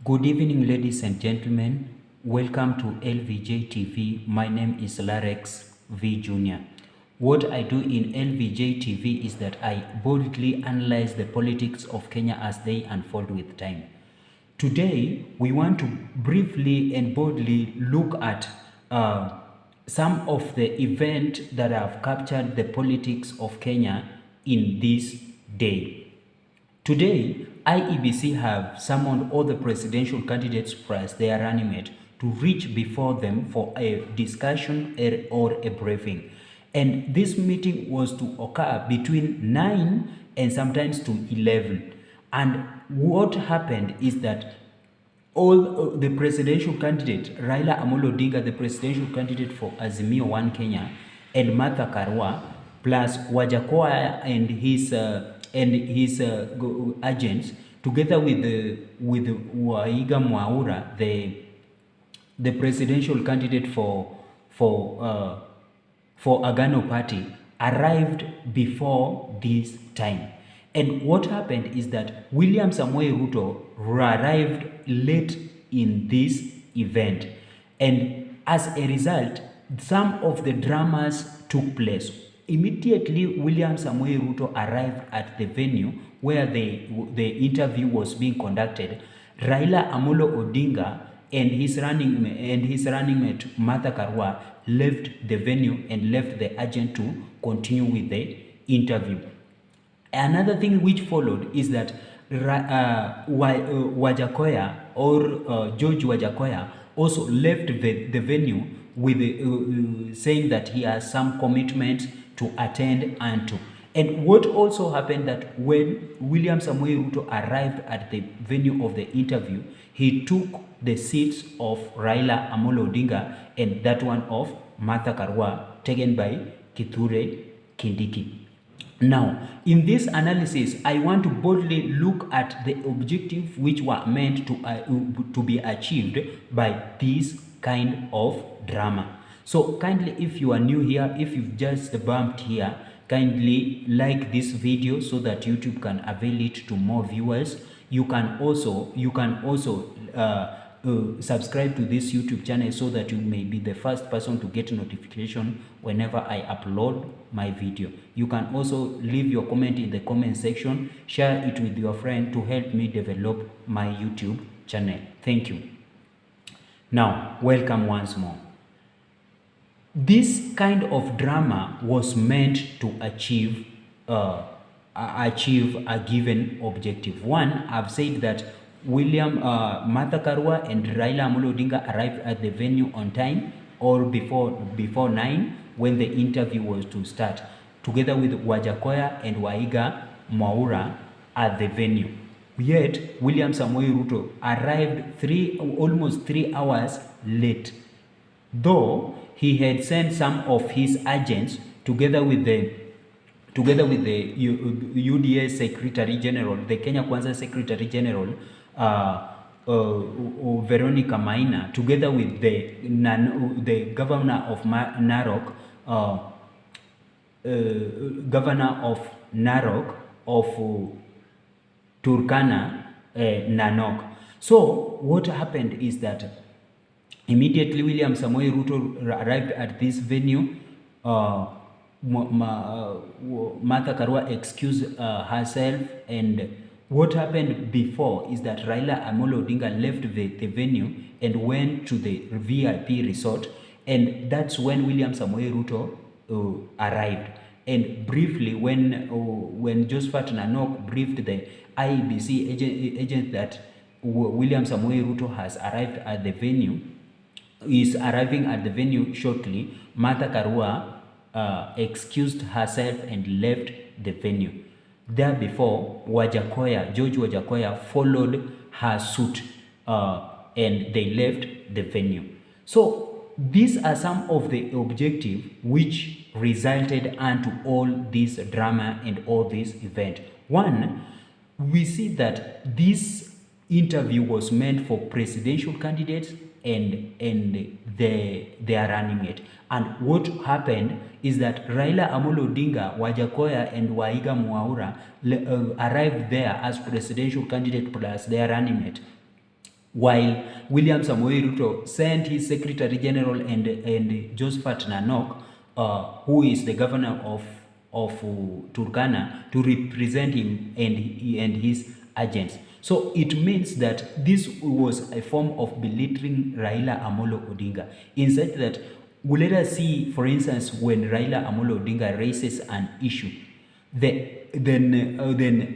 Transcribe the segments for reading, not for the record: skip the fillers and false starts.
Good evening, ladies and gentlemen. Welcome to LVJ TV. My name is Larex V Jr. What I do in LVJ TV is that I boldly analyze the politics of Kenya as they unfold with time. Today, we want to briefly and boldly look at some of the events that have captured the politics of Kenya in this day. Today, IEBC have summoned all the presidential candidates plus their running mate to reach before them for a discussion or a briefing. And this meeting was to occur between 9 and sometimes to 11. And what happened is that all the presidential candidate, Raila Amolo Odinga, the presidential candidate for Azimio One Kenya, and Martha Karua, plus Wajakoya and his agents, together with Waiga Mwaura, the presidential candidate for Agano Party, arrived before this time. And what happened is that William Samoei Ruto arrived late in this event. And as a result, some of the dramas took place. Immediately, William Samoei Ruto arrived at the venue where the interview was being conducted. Raila Amolo Odinga and his running mate Martha Karua left the venue and left the agent to continue with the interview. Another thing which followed is that Wajakoya or George Wajakoya also left the venue with saying that he has some commitment to attend and to. And what also happened that when William Samoei Ruto arrived at the venue of the interview, he took the seats of Raila Amolo Odinga and that one of Martha Karua, taken by Kithure Kindiki. Now, in this analysis, I want to boldly look at the objectives which were meant to be achieved by this kind of drama. So kindly, if you are new here, if you've just bumped here, kindly like this video so that YouTube can avail it to more viewers. You can also subscribe to this YouTube channel so that you may be the first person to get notification whenever I upload my video. You can also leave your comment in the comment section, share it with your friend to help me develop my YouTube channel. Thank you. Now, welcome once more. This kind of drama was meant to achieve a given objective. One, I've said that Martha Karua and Raila Amolo Odinga arrived at the venue on time or before 9 when the interview was to start, together with Wajakoya and Waiga Mwaura at the venue. Yet, William Samoei Ruto arrived almost 3 hours late, though he had sent some of his agents together with the UDA Secretary General, the Kenya Kwanza Secretary General, Veronica Maina, together with the governor of Narok, of Turkana, Nanok. So what happened is that immediately William Samoei Ruto arrived at this venue. Martha Karua excused herself, and what happened before is that Raila Amolo Odinga left the venue and went to the VIP resort, and that's when William Samoei Ruto arrived. And briefly, when Josephat Nanok briefed the IEBC agent that William Samoei Ruto has arrived at the venue, is arriving at the venue shortly, Martha Karua excused herself and left the venue. Therefore, George Wajakoya followed her suit and they left the venue. So these are some of the objectives which resulted unto all this drama and all this event. One, we see that this interview was meant for presidential candidates and their running mate. And what happened is that Raila Amolo Odinga, Wajakoya and Waiga Mwaura arrived there as presidential candidate plus their running mate. while William Samoei Ruto sent his Secretary General and Josephat Nanok, who is the governor of Turkana, to represent him and his agents. So it means that this was a form of belittling Raila Amolo Odinga, in such that let us see, for instance, when Raila Amolo Odinga raises an issue, then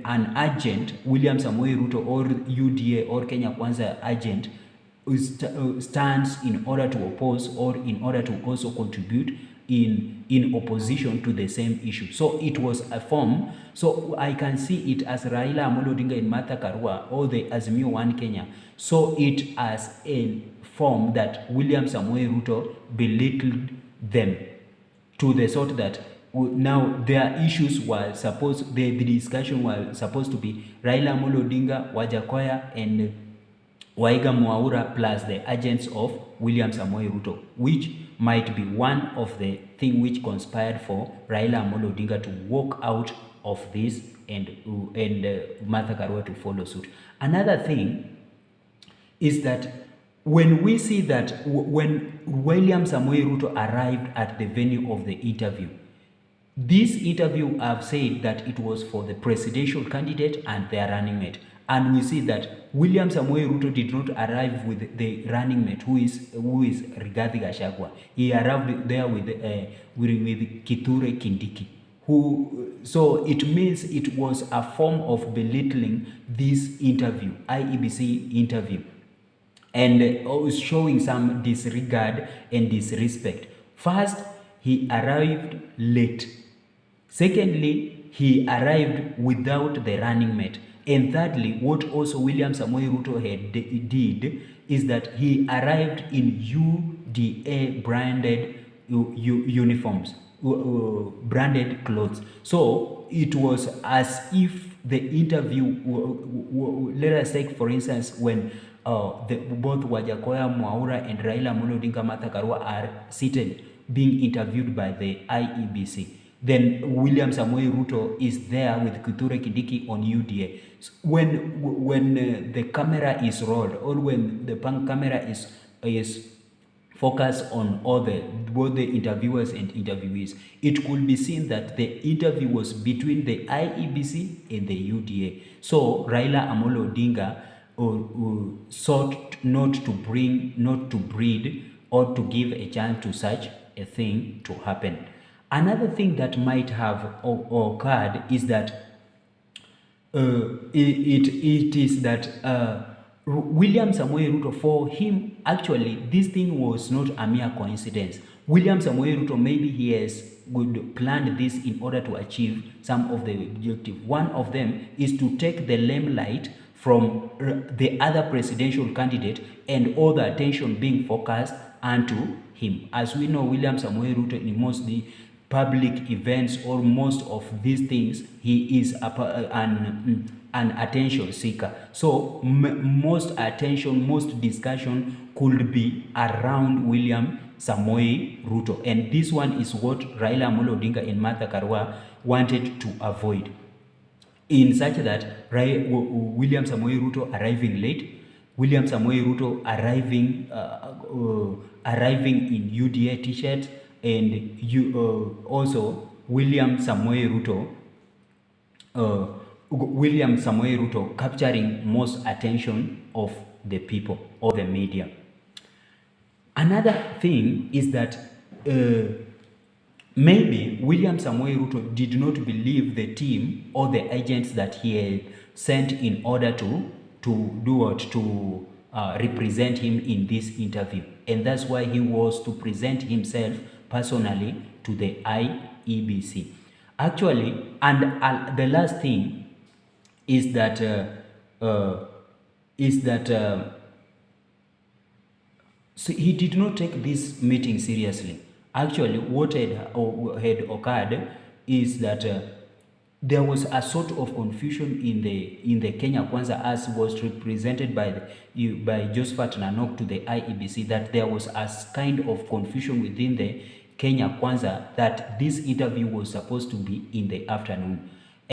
an agent, William Samoei Ruto or UDA or Kenya Kwanza agent, stands in order to oppose or in order to also contribute in opposition to the same issue. So it was a form. So I can see it as Raila Amolo Odinga in Martha Karua or the Azimio One Kenya saw it as a form that William Samoei Ruto belittled them to the sort that now their issues were supposed, the discussion was supposed to be Raila Amolo Odinga, Wajakoya and Waiga Mwaura plus the agents of William Samoei Ruto, which might be one of the things which conspired for Raila Amolo Odinga to walk out of this and Martha Karua to follow suit. Another thing is that when we see that when William Samoei Ruto arrived at the venue of the interview, this interview, I've said that it was for the presidential candidate and their running mate. And we see that William Samoei Ruto did not arrive with the running mate, who is Rigathi Gachagua. He arrived there with Kithure Kindiki. So it means it was a form of belittling this interview, IEBC interview, and showing some disregard and disrespect. First, he arrived late. Secondly, he arrived without the running mate. And thirdly, what also William Samoei Ruto did is that he arrived in UDA branded uniforms, branded clothes. So it was as if the interview, let us take for instance when both Wajakoya Mwaura and Raila Amolo Odinga Martha Karua are seated being interviewed by the IEBC. Then William Samoei Ruto is there with Kithure Kindiki on UDA. When the camera is rolled, or when the camera is focused on both the interviewers and interviewees, it could be seen that the interview was between the IEBC and the UDA. So Raila Amolo Odinga sought not to breed or to give a chance to such a thing to happen. Another thing that might have occurred is that it is that William Samoei Ruto, for him, actually, this thing was not a mere coincidence. William Samoei Ruto, maybe he has planned this in order to achieve some of the objectives. One of them is to take the limelight from the other presidential candidate and all the attention being focused onto him. As we know, William Samoei Ruto in mostly public events or most of these things, he is an attention seeker. So most attention, most discussion could be around William Samoei Ruto. And this one is what Raila Amolo Odinga and Martha Karua wanted to avoid. In such that William Samoei Ruto arriving late, William Samoei Ruto arriving in UDA t-shirt, and also William Samoei Ruto capturing most attention of the people or the media. Another thing is that maybe William Samoei Ruto did not believe the team or the agents that he had sent in order to represent him in this interview, and that's why he was to present himself personally to the IEBC. Actually, and the last thing is that so he did not take this meeting seriously. Actually, what had occurred is that there was a sort of confusion in the Kenya Kwanza, as was represented by Josephat Nanok to the IEBC, that there was a kind of confusion within the Kenya Kwanza that this interview was supposed to be in the afternoon.